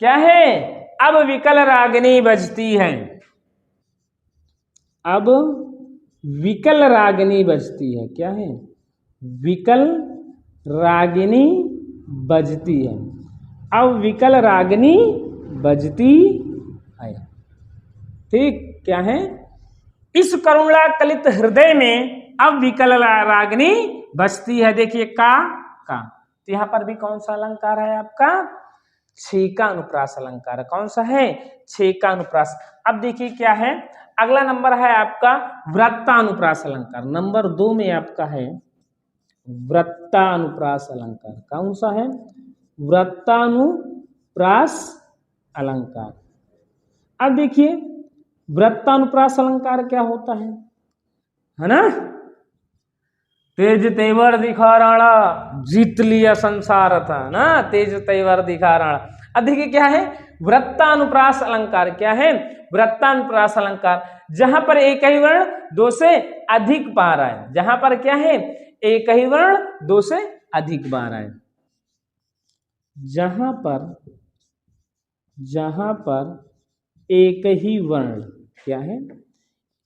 क्या है, अब विकल रागिनी बजती है, अब विकल रागिनी बजती है। क्या है? विकल रागिनी बजती है, अब विकल रागिनी बजती है। ठीक, क्या है, इस करुणा कलित हृदय में अब विकल रागिनी बजती है। देखिए का, तो यहां पर भी कौन सा अलंकार है आपका? छेका अनुप्रास अलंकार है। कौन सा है? छेका अनुप्रास। अब देखिए क्या है, अगला नंबर है आपका वृत्तानुप्रास अलंकार। नंबर 2 में आपका है वृत्तानुप्रास अलंकार। कौन सा है? वृत्तानुप्रास अलंकार। अब देखिए वृत्तानुप्रास अलंकार क्या होता है ना? तेज तेवर दिखा राणा, जीत लिया संसार था ना, तेज तेवर दिखा राणा। अब देखिए क्या है वृत्तानुप्रास अलंकार। क्या है वृत्तानुप्रास अलंकार? जहां पर एक ही वर्ण दो से अधिक बार आए। जहां पर क्या है एक ही वर्ण दो से अधिक बार आए। जहां पर एक ही वर्ण, क्या है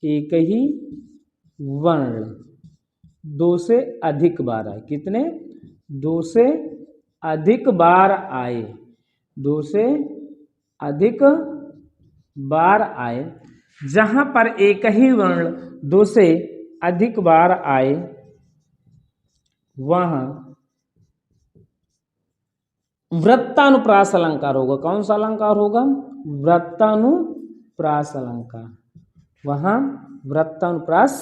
एक ही वर्ण दो से अधिक बार आए। कितने? दो से अधिक बार आए। दो से अधिक बार आए। जहां पर एक ही वर्ण दो से अधिक बार आए वहां वृत्तानुप्रास अलंकार होगा। कौन सा अलंकार होगा? वृत्तानुप्रास अलंकार। वहां वृत्तानुप्रास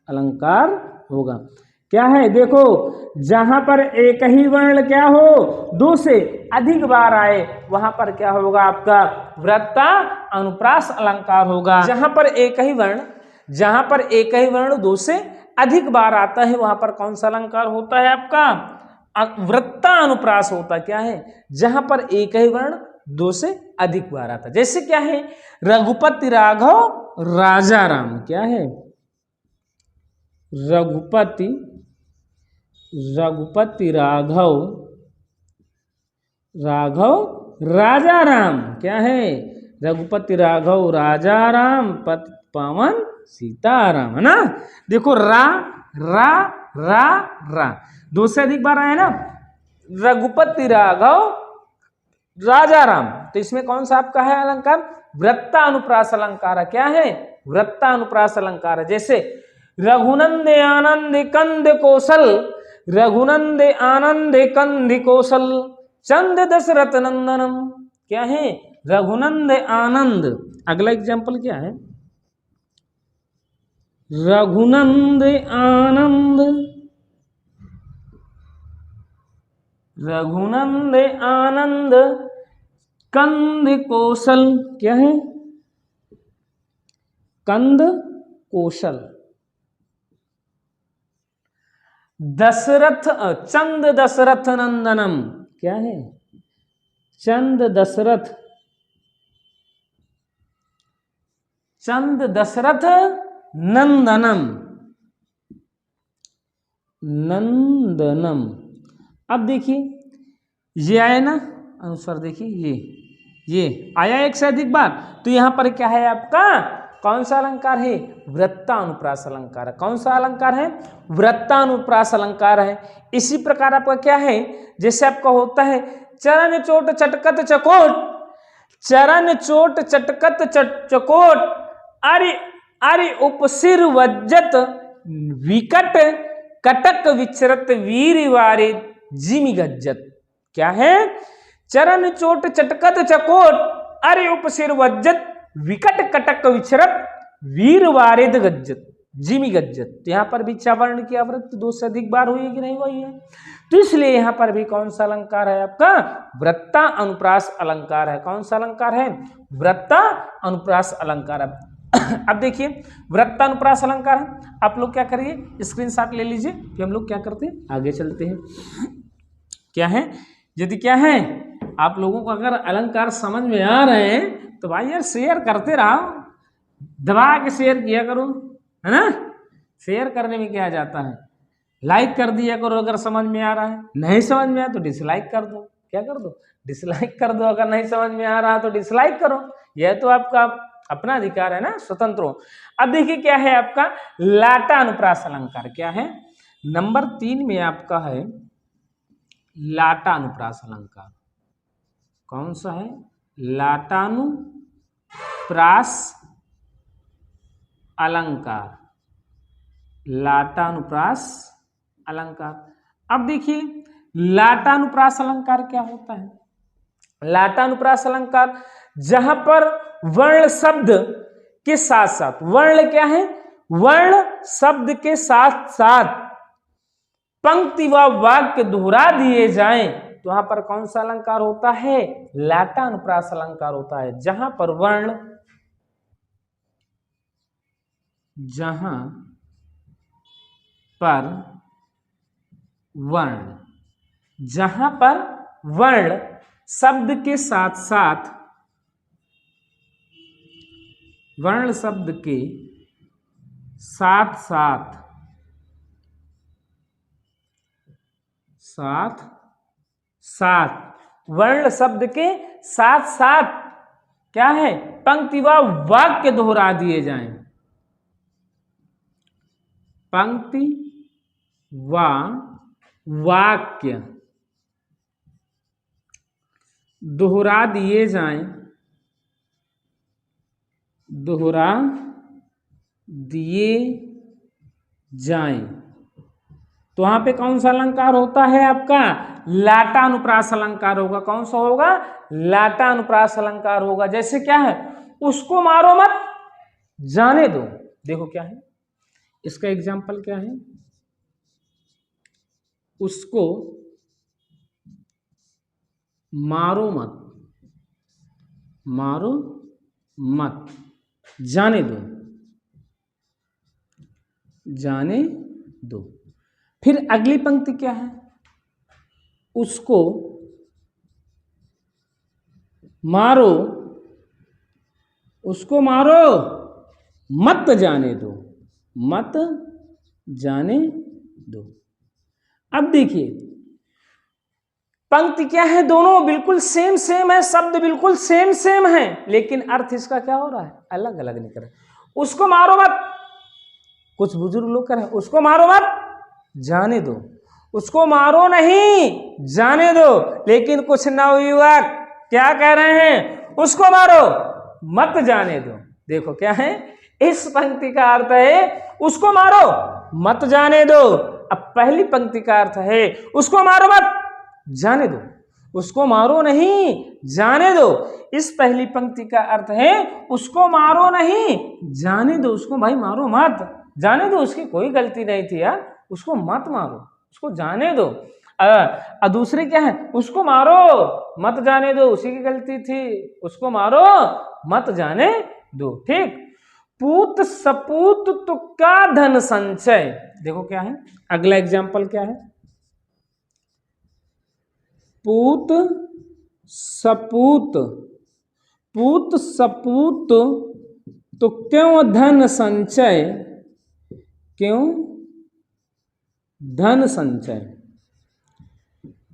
अलंकार होगा। क्या है देखो, जहां पर एक ही वर्ण क्या हो दो से अधिक बार आए वहां पर क्या होगा आपका वृत्तानुप्रास अलंकार होगा। जहां पर एक ही वर्ण दो से अधिक बार आता है वहां पर कौन सा अलंकार होता है आपका? वृत्तानुप्रास होता। क्या है? जहां पर एक ही वर्ण दो से अधिक बार आता। जैसे क्या है रघुपति राघव राजा राम। क्या है? रघुपति राघव राजा राम। क्या है? रघुपति राघव राजा राम पति पावन सीताराम। है ना? देखो रा रा रा रा दो से अधिक बार आया ना, रघुपति राघव राजा राम। तो इसमें कौन सा आपका है अलंकार? वृत्तानुप्रास अलंकार। क्या है? वृत्तानुप्रास अलंकार। जैसे रघुनंद आनंद कंद कौशल, रघुनंद आनंद कंद कौशल चंद दशरथ नंदनम। क्या है? रघुनंद आनंद। अगला एग्जाम्पल क्या है? रघुनंद आनंद कंद कौशल। क्या है? कंद कौशल दशरथ चंद दशरथ नंदनम। क्या है? चंद दशरथ नंदनम। अब देखिए ये आया ना अनुसार, देखिए ये आया एक से अधिक बार। तो यहां पर क्या है आपका कौन सा अलंकार है? वृत्तानुप्रास अलंकार। कौन सा अलंकार है? वृत्तानुप्रास अलंकार है। इसी प्रकार आपका क्या है जैसे आपका होता है चरण चोट चटकत चकोट, चरण चोट चटकत चकोट अरि अरि उपसिर वज्जत विकट कटक विचरत वीर वारे जिमि गज्जत। क्या है? चरण चोट चटकत चकोट अरे उपसिर वज्जत विकट कटक विचरत वीर वारिद गज्जत जिमि गज्जत। तो यहाँ पर भी चावर्ण की आवृत्ति दो से अधिक बार हुई कि नहीं हुई है? तो इसलिए यहाँ पर भी कौन सा अलंकार है आपका? वृत्तानुप्रास अलंकार है। कौन सा अलंकार है? वृत्तानुप्रास अलंकार। अब देखिए वृत्तानुप्रास अलंकार है। आप लोग क्या करिए स्क्रीनशॉट ले लीजिए, फिर हम लोग क्या करते हैं आगे चलते हैं। क्या है यदि क्या है आप लोगों को अगर अलंकार समझ में आ रहे हैं तो भाई यार शेयर करते रहो, दबा के शेयर किया करो, है ना? शेयर करने में क्या जाता है, लाइक कर दिया करो अगर समझ में आ रहा है, नहीं समझ में आया तो डिसलाइक कर दो। क्या कर दो? डिसलाइक कर दो। अगर नहीं समझ में आ रहा तो डिसलाइक करो, यह तो आपका अपना अधिकार है ना, स्वतंत्र हो। अब देखिए क्या है आपका लाटानुप्रास अलंकार। क्या है? नंबर 3 में आपका है लाटानुप्रास अलंकार। कौन सा है? लाटानुप्रास अलंकार। लाटानुप्रास अलंकार। अब देखिए लाटानुप्रास अलंकार क्या होता है? लाटानुप्रास अलंकार जहां पर वर्ण शब्द के साथ साथ, वर्ण क्या है? वर्ण शब्द के साथ साथ पंक्ति व वाक्य दोहरा दिए जाएं तो वहां पर कौन सा अलंकार होता है? लाटा अनुप्रास अलंकार होता है। जहां पर वर्ण शब्द के साथ साथ वर्ण शब्द के साथ वर्ण शब्द के साथ साथ क्या है? पंक्ति व वाक्य दोहरा दिए जाएं। पंक्ति व वाक्य दोहरा दिए जाएं, तो वहां पे कौन सा अलंकार होता है आपका? लाटा अनुप्रास अलंकार होगा। कौन सा होगा? लाटा अनुप्रास अलंकार होगा। जैसे क्या है? उसको मारो मत जाने दो। देखो क्या है इसका एग्जाम्पल, क्या है? उसको मारो मत जाने दो। फिर अगली पंक्ति क्या है? उसको मारो मत जाने दो। अब देखिए पंक्ति क्या है? दोनों बिल्कुल सेम है, शब्द बिल्कुल सेम है, लेकिन अर्थ इसका क्या हो रहा है? अलग अलग निकल रहा है। उसको मारो मत, कुछ बुजुर्ग लोग कह रहे हैं उसको मारो मत जाने दो, उसको मारो नहीं जाने दो। लेकिन कुछ नवयुवक क्या कह रहे हैं? उसको मारो मत जाने दो। देखो क्या है? इस पंक्ति का अर्थ है उसको मारो मत जाने दो। अब पहली पंक्ति का अर्थ है उसको मारो मत जाने दो, उसको मारो नहीं जाने दो। इस पहली पंक्ति का अर्थ है उसको मारो नहीं जाने दो, उसको भाई मारो मत जाने दो, उसकी कोई गलती नहीं थी यार, उसको मत मारो, उसको जाने दो। दूसरे क्या है? उसको मारो मत जाने दो, उसी की गलती थी, उसको मारो मत जाने दो। ठीक। पूत सपूत तुक्का धन संचय। देखो क्या है अगला एग्जाम्पल, क्या है? पूत सपूत तो क्यों धन संचय,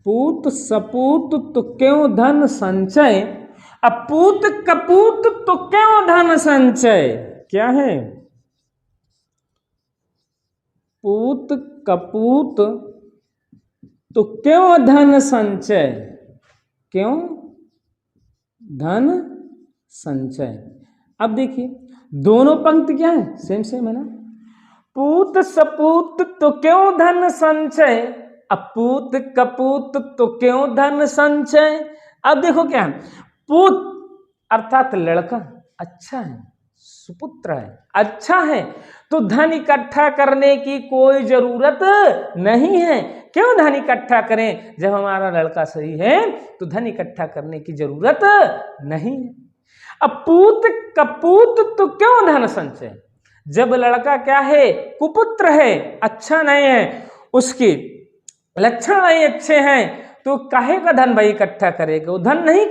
पूत सपूत तो क्यों धन संचय, अपूत कपूत तो क्यों धन संचय। क्या है? पूत कपूत तो क्यों धन संचय, अब देखिए दोनों पंक्ति क्या है? सेम है ना। पूत सपूत तो क्यों धन संचय, अपूत कपूत तो क्यों धन संचय। अब देखो क्या है? पूत अर्थात लड़का अच्छा है, सुपुत्र है, अच्छा है, तो धन इकट्ठा करने की कोई जरूरत नहीं है। क्यों धन इकट्ठा करें? जब हमारा लड़का सही है तो धन इकट्ठा करने की जरूरत नहीं है। अब पूत कपूत तो क्यों धन संचय, जब लड़का क्या है? कुपुत्र है, अच्छा नहीं है, उसके लक्षण नहीं अच्छे हैं, तो काहे का धन भाई इकट्ठा करेगा? वो धन नहीं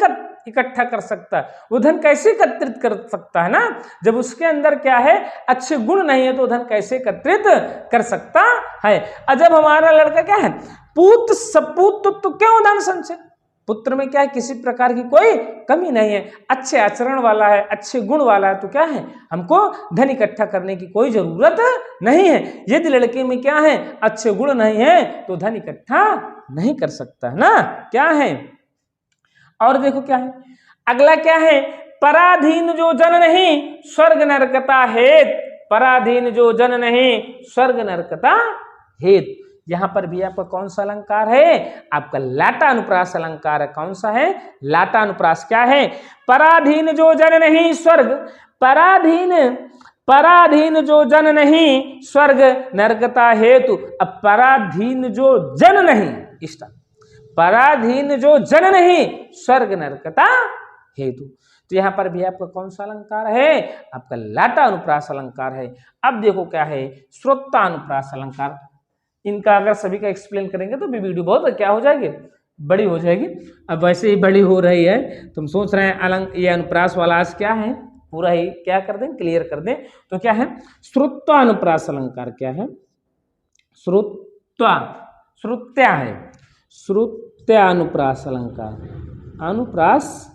इकट्ठा कर सकता, वो धन कैसे एकत्रित कर सकता है ना? जब उसके अंदर क्या है? अच्छे गुण नहीं है, तो धन कैसे एकत्रित कर सकता है? और जब हमारा लड़का क्या है? पूत सपूत तो क्यों धन संचय, पुत्र में क्या है? किसी प्रकार की कोई कमी नहीं है, अच्छे आचरण वाला है, अच्छे गुण वाला है, तो क्या है? हमको धन इकट्ठा करने की कोई जरूरत नहीं है। यदि लड़के में क्या है? अच्छे गुण नहीं है, तो धन इकट्ठा नहीं कर सकता है ना। क्या है? और देखो क्या है अगला, क्या है? पराधीन जो जन नहीं स्वर्ग नरकता हेत, पराधीन जो जन नहीं स्वर्ग नरकता हेत। यहां पर भी आपका कौन सा अलंकार है? आपका लाटा अनुप्रास अलंकार है। कौन सा है? लाटा अनुप्रास। क्या है? पराधीन जो जन नहीं स्वर्ग, पराधीन पराधीन जो जन नहीं स्वर्ग नरकता हेतु। अब पराधीन जो जन नहीं, इष्टा, पराधीन जो जन नहीं स्वर्ग नरकता हेतु। तो यहां पर भी आपका कौन सा अलंकार है? आपका लाटा अनुप्रास अलंकार है। अब देखो क्या है श्रोतानुप्रास अलंकार। इनका अगर सभी का एक्सप्लेन करेंगे तो भी वीडियो बहुत क्या हो जाएगी, बड़ी हो जाएगी। अब वैसे ही बड़ी हो रही है, तुम सोच रहे हैं ये अनुप्रास वाला आज क्या है, पूरा ही क्या कर दें, क्लियर कर दें। तो क्या है श्रुत्वानुप्रास अलंकार? क्या है? श्रुत्या है, श्रुत्यानुप्रास अलंकार, अनुप्रास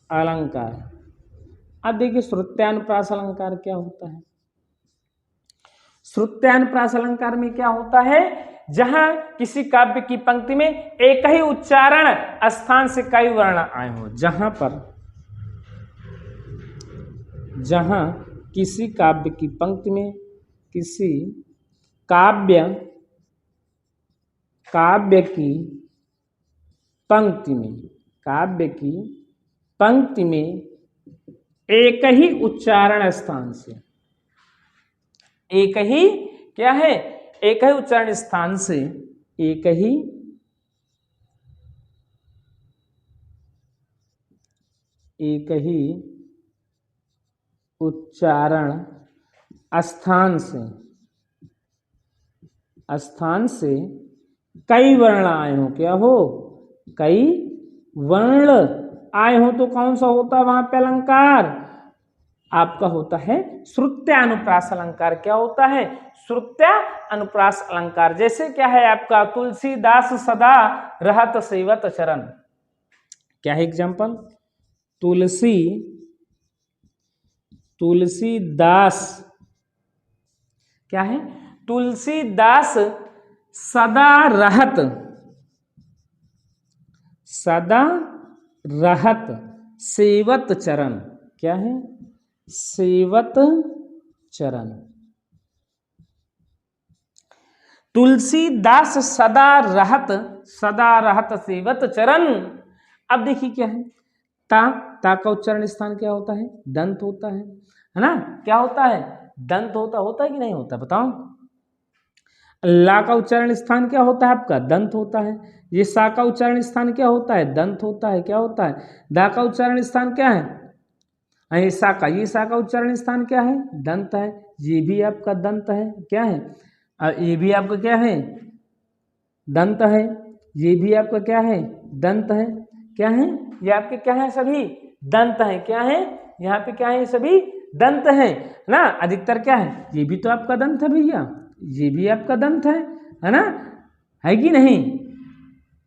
अलंकार। अब देखिए श्रुत्यानुप्रास अलंकार क्या होता है। श्रुत्यानुप्रास अलंकार में क्या होता है, जहां किसी काव्य की पंक्ति में एक ही उच्चारण स्थान से कई वर्ण आए हो, जहां किसी काव्य की पंक्ति में, किसी काव्य की पंक्ति में एक ही उच्चारण स्थान से, एक ही क्या है, एक ही उच्चारण स्थान से, एक ही उच्चारण स्थान से कई वर्ण आए हो। क्या हो? कई वर्ण आए हो तो कौन सा होता है वहां पे अलंकार? आपका होता है श्रुत्यानुप्रास अलंकार। क्या होता है? श्रुत्या अनुप्रास अलंकार। जैसे क्या है आपका तुलसीदास सदा रहत सेवत चरण। क्या है एग्जांपल? तुलसीदास क्या है? तुलसीदास सदा रहत सेवत चरण। क्या है? सेवत चरण। तुलसीदास सदा रहत सेवत चरण। अब देखिए क्या है, ता का उच्चारण स्थान क्या होता है? दंत होता है ना? क्या होता है? दंत होता है कि नहीं होता, बताओ। ला का उच्चारण स्थान क्या होता है आपका? दंत होता है। ये सा का उच्चारण स्थान क्या होता है? दंत होता है। क्या होता है? दा का उच्चारण स्थान क्या है? ये सा का उच्चारण स्थान क्या है? दंत है। ये भी आपका दंत है। क्या है? ये भी आपका क्या है? दंत है। ये भी आपका क्या है? दंत है। क्या है? ये आपके क्या है? सभी दंत है। क्या है? यहाँ पे क्या है? सभी दंत है ना। अधिकतर क्या है? ये भी तो आपका दंत है भैया, ये भी आपका दंत है ना, है कि नहीं?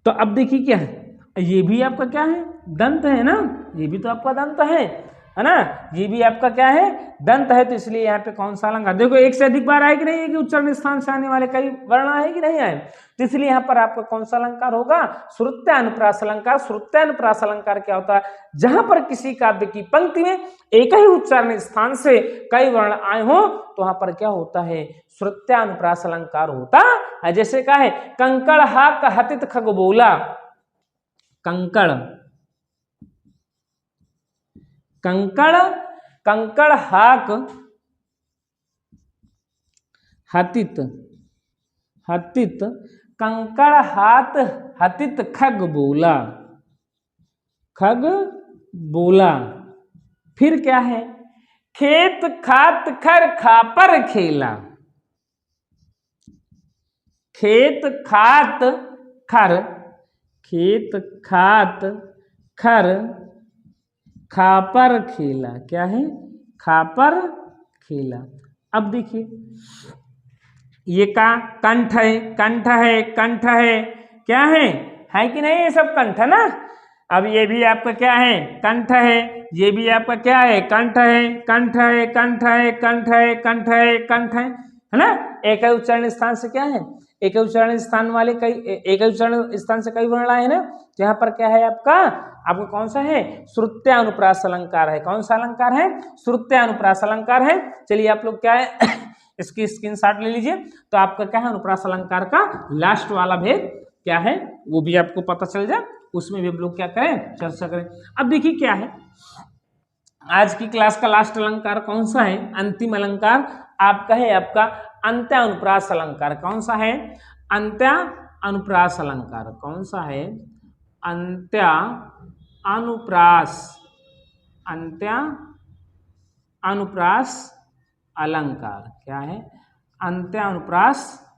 तो अब देखिए क्या है, ये भी आपका क्या है? दंत है ना, ये भी तो आपका दंत है ना, ये भी आपका क्या है? दंत है। तो इसलिए यहाँ पे कौन सा अलंकार? देखो एक से अधिक बार आए कि नहीं है कि उच्चारण स्थान से आने वाले कई वर्ण आए कि नहीं आए? तो इसलिए यहाँ पर आपका कौन सा अलंकार होगा? श्रुत्यानुप्रास अलंकार। श्रुत्यानुप्रास अलंकार क्या होता है? जहां पर किसी काव्य की पंक्ति में एक ही उच्चारण स्थान से कई वर्ण आए हो तो वहां पर क्या होता है? श्रुत्यानुप्रास अलंकार होता है। जैसे क्या है? कंकड़ हाक हतित खग बोला। कंकड़ हाक हतित कंकड़ हाथ हतित खग बोला। फिर क्या है? खेत खात खर खापर खेला। खेत खात खर खापर खेला। क्या है? खापर खेला। अब देखिए ये का कंठ है। क्या है कि नहीं? ये सब कंठ है ना। अब ये भी आपका क्या है? कंठ है। ये भी आपका क्या है? कंठ है ना। एक उच्चारण स्थान से क्या है? एक उच्चारण स्थान वाले कई, एक उच्चारण स्थान से कई वर्ण आए ना। तो यहाँ पर क्या है आपका कौन सा है? श्रुत्यानुप्रास अलंकार है। कौन सा अलंकार है? श्रुत्यानुप्रास अलंकार है। चलिए आप लोग क्या है इसकी स्क्रीनशॉट ले लीजिए। तो आपका क्या है? अनुप्रास अलंकार का लास्ट वाला भेद क्या है वो भी आपको पता चल जाए, उसमें भी हम लोग क्या करें? चर्चा करें। अब देखिए क्या है, आज की क्लास का लास्ट अलंकार कौन सा है? अंतिम अलंकार आपका है आपका अंत्य अनुप्रास अलंकार। कौन सा है? अंत्य अनुप्रास अलंकार। कौन सा है? अंत्य अनुप्रास, अंत्य अनुप्रास अलंकार। क्या है? अंत्य अनुप्रास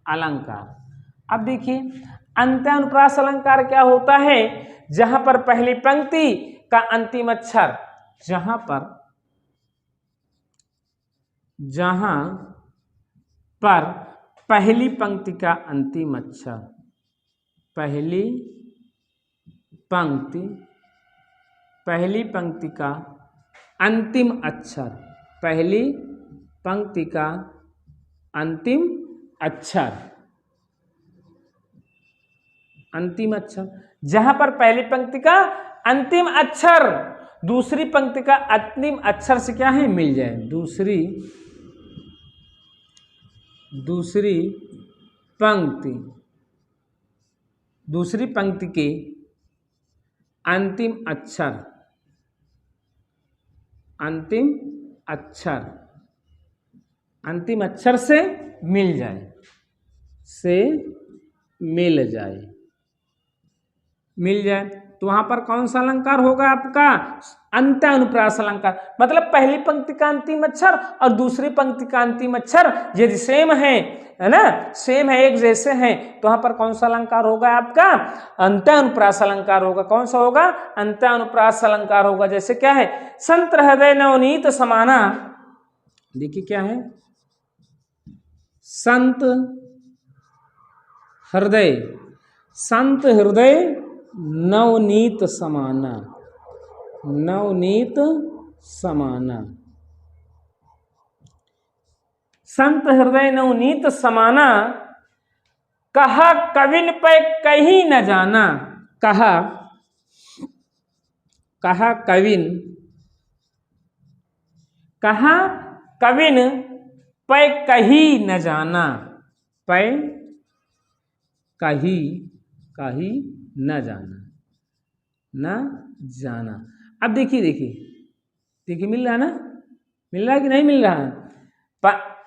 अलंकार। अब देखिए अंत्य अनुप्रास अलंकार क्या होता है? जहां पर पहली पंक्ति का अंतिम अक्षर, जहां पर पहली पंक्ति का अंतिम अक्षर, पहली पंक्ति का अंतिम अक्षर, पहली पंक्ति का अंतिम अक्षर, अंतिम अक्षर, जहां पर पहली पंक्ति का अंतिम अक्षर दूसरी पंक्ति का अंतिम अक्षर से क्या है? मिल जाए। दूसरी पंक्ति के अंतिम अक्षर से मिल जाए, तो वहां पर कौन सा अलंकार होगा आपका? अंत्य अनुप्रास अलंकार। मतलब पहली पंक्ति का अंतिम अक्षर और दूसरी पंक्ति का अंतिम अक्षर यदि सेम है ना, सेम है, एक जैसे हैं, तो वहां पर कौन सा अलंकार होगा आपका? अंत्य अनुप्रास अलंकार होगा। कौन सा होगा? अंत्य अनुप्रास अलंकार होगा। जैसे क्या है? संत हृदय नवनीत समाना। देखिए क्या है? संत हृदय नवनीत समाना, संत हृदय नवनीत समाना, कहा कविन पे कहीं न जाना। कहा कविन पे कहीं न जाना, पे कहीं न जाना। अब देखिए मिल रहा है ना? मिल रहा है कि नहीं मिल रहा है?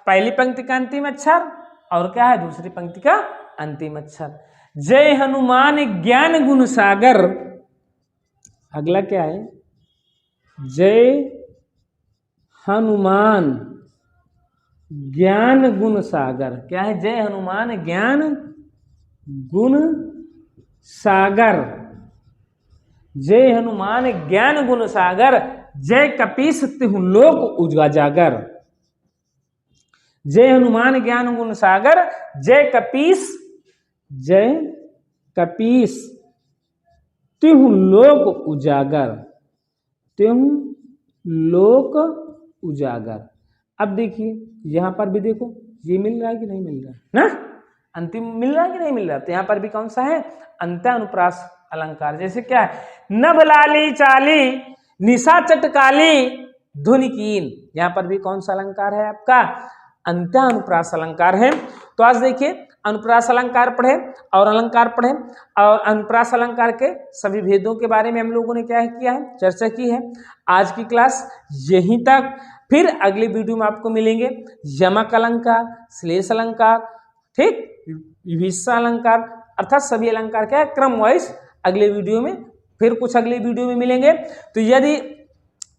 पहली पंक्ति का अंतिम अक्षर और क्या है? दूसरी पंक्ति का अंतिम अक्षर। जय हनुमान ज्ञान गुण सागर। अगला क्या है? जय हनुमान ज्ञान गुण सागर। क्या है? जय हनुमान ज्ञान गुण सागर, जय हनुमान ज्ञान गुण सागर, जय कपीस तिहु लोक उजागर। जय हनुमान ज्ञान गुण सागर, जय कपीस तिहु लोक उजागर। अब देखिए यहां पर भी देखो, ये मिल रहा है कि नहीं मिल रहा है ना? अंतिम मिल रहा है कि नहीं मिल रहा? तो यहां पर भी कौन सा है? अंत्य अनुप्रास अलंकार। जैसे क्या है? नभ लाली चाली निशा चटकाली धुनि कीन। यहां पर भी कौन सा अलंकार है आपका? अंत्य अनुप्रास अलंकार है। तो आज देखिए अनुप्रास अलंकार पढ़े और अलंकार पढ़े और अनुप्रास अलंकार के सभी भेदों के बारे में हम लोगों ने क्या किया है? चर्चा की है। आज की क्लास यहीं तक। फिर अगले वीडियो में आपको मिलेंगे यमक अलंकार, श्लेष अलंकार, ठीक, विभिषा अलंकार, अर्थात सभी अलंकार क्या है? क्रम वाइज अगले वीडियो में, फिर कुछ अगले वीडियो में मिलेंगे। तो यदि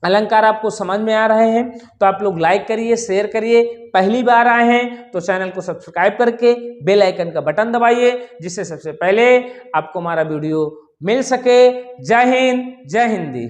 अलंकार आपको समझ में आ रहे हैं तो आप लोग लाइक करिए, शेयर करिए। पहली बार आए हैं तो चैनल को सब्सक्राइब करके बेल आइकन का बटन दबाइए, जिससे सबसे पहले आपको हमारा वीडियो मिल सके। जय हिंद, जय हिंदी।